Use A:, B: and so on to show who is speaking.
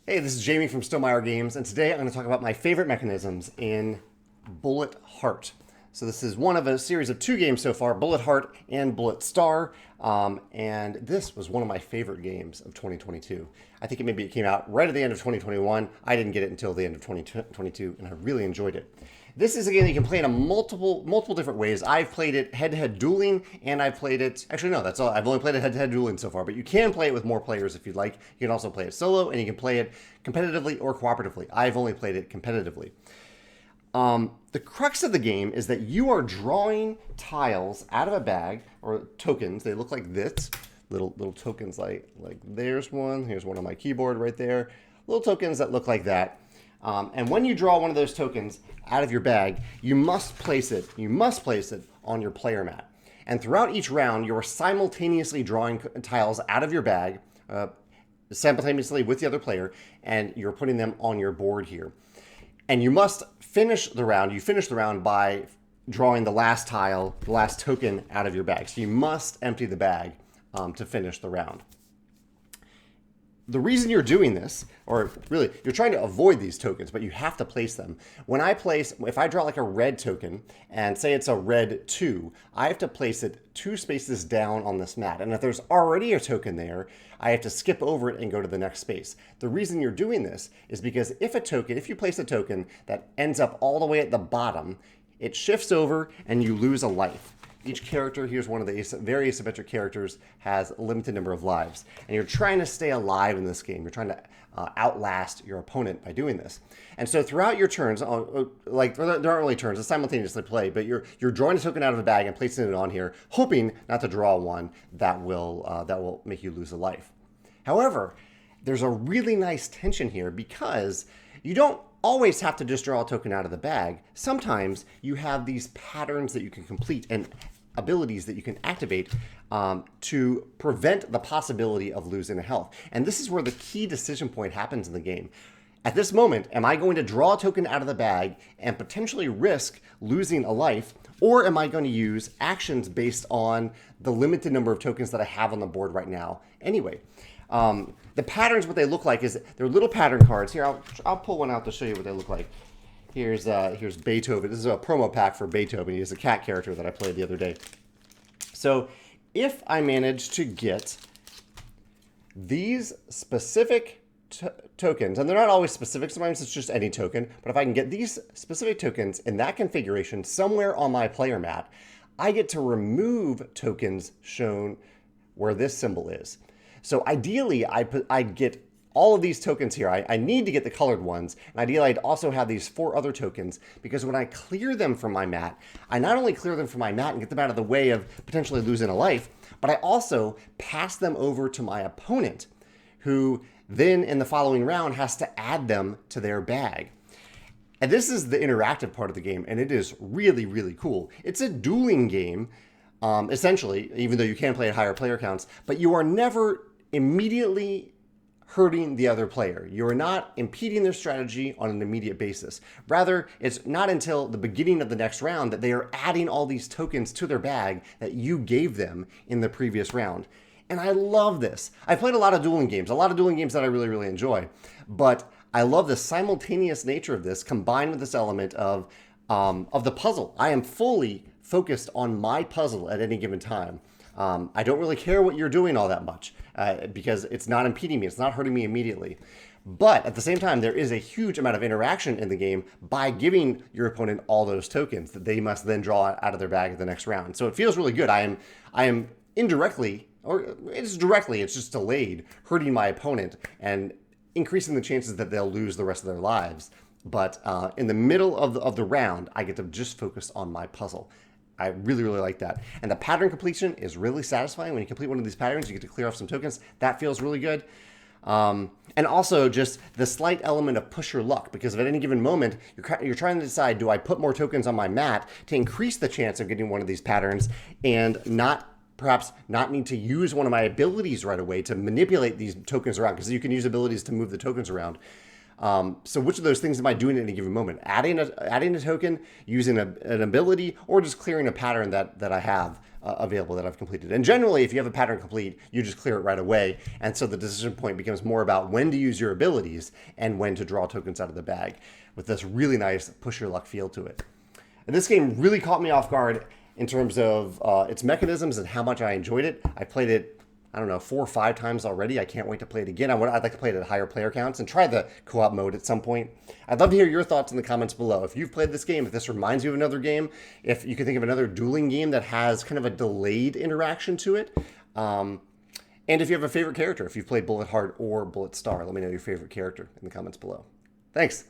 A: Hey, this is Jamey from Stonemaier Games, and today I'm going to talk about my favorite mechanisms in Bullet Heart. So this is one of a series of 2 games so far, Bullet Heart and Bullet Star, and this was one of my favorite games of 2022. I think it came out right at the end of 2021. I didn't get it until the end of 2022, and I really enjoyed it. This is a game that you can play in multiple different ways. I've played it head-to-head dueling, and I've played it... Actually, no, that's all. I've only played it head-to-head dueling so far, but you can play it with more players if you'd like. You can also play it solo, and you can play it competitively or cooperatively. I've only played it competitively. The crux of the game is that you are drawing tiles out of a bag, or tokens. They look like this. Little tokens like there's one. Here's one on my keyboard right there. Little tokens that look like that. And when you draw one of those tokens out of your bag, you must place it on your player mat. And throughout each round, you're simultaneously drawing tiles out of your bag, simultaneously with the other player, and you're putting them on your board here. And you must finish the round. You finish the round by drawing the last tile, the last token out of your bag. So you must empty the bag to finish the round. The reason you're doing this, or really, you're trying to avoid these tokens, but you have to place them. If I draw like a red token, and say it's a red 2, I have to place it 2 spaces down on this mat. And if there's already a token there, I have to skip over it and go to the next space. The reason you're doing this is because if you place a token that ends up all the way at the bottom, it shifts over and you lose a life. Each character, here's one of the very asymmetric characters, has a limited number of lives. And you're trying to stay alive in this game. You're trying to outlast your opponent by doing this. And so throughout your turns, there aren't really turns, it's simultaneously play, but you're drawing a token out of a bag and placing it on here, hoping not to draw one that will make you lose a life. However, there's a really nice tension here because you don't always have to just draw a token out of the bag. Sometimes you have these patterns that you can complete and abilities that you can activate to prevent the possibility of losing a health. And this is where the key decision point happens in the game. At this moment, am I going to draw a token out of the bag and potentially risk losing a life, or am I going to use actions based on the limited number of tokens that I have on the board right now anyway? The patterns, what they look like is they're little pattern cards. Here, I'll pull one out to show you what they look like. Here's Beethoven. This is a promo pack for Beethoven. He's a cat character that I played the other day. So if I manage to get these specific tokens, and they're not always specific, sometimes it's just any token, but if I can get these specific tokens in that configuration somewhere on my player mat, I get to remove tokens shown where this symbol is. So ideally, I'd get all of these tokens here. I need to get the colored ones. And ideally, I'd also have these 4 other tokens because when I clear them from my mat, I not only clear them from my mat and get them out of the way of potentially losing a life, but I also pass them over to my opponent, who then in the following round has to add them to their bag. And this is the interactive part of the game, and it is really, really cool. It's a dueling game, essentially, even though you can play at higher player counts, but you are never immediately hurting the other player. You are not impeding their strategy on an immediate basis. Rather, it's not until the beginning of the next round that they are adding all these tokens to their bag that you gave them in the previous round. And I love this. I've played a lot of dueling games that I really, really enjoy. But I love the simultaneous nature of this combined with this element of the puzzle. I am fully focused on my puzzle at any given time. I don't really care what you're doing all that much because it's not impeding me. It's not hurting me immediately. But at the same time, there is a huge amount of interaction in the game by giving your opponent all those tokens that they must then draw out of their bag at the next round. So it feels really good. I am indirectly, or it's directly, it's just delayed, hurting my opponent and increasing the chances that they'll lose the rest of their lives. But in the middle of the round, I get to just focus on my puzzle. I really, really like that. And the pattern completion is really satisfying. When you complete one of these patterns, you get to clear off some tokens. That feels really good. And also just the slight element of push your luck, because at any given moment, you're trying to decide, do I put more tokens on my mat to increase the chance of getting one of these patterns and perhaps not need to use one of my abilities right away to manipulate these tokens around, because you can use abilities to move the tokens around. So which of those things am I doing at any given moment? Adding a token, using an ability, or just clearing a pattern that I have available that I've completed. And generally, if you have a pattern complete, you just clear it right away. And so the decision point becomes more about when to use your abilities and when to draw tokens out of the bag with this really nice push your luck feel to it. And this game really caught me off guard in terms of its mechanisms and how much I enjoyed it. I played it, I don't know, 4 or 5 times already. I can't wait to play it again. I'd like to play it at higher player counts and try the co-op mode at some point. I'd love to hear your thoughts in the comments below. If you've played this game, if this reminds you of another game, if you can think of another dueling game that has kind of a delayed interaction to it, and if you have a favorite character, if you've played Bullet Heart or Bullet Star, let me know your favorite character in the comments below. Thanks.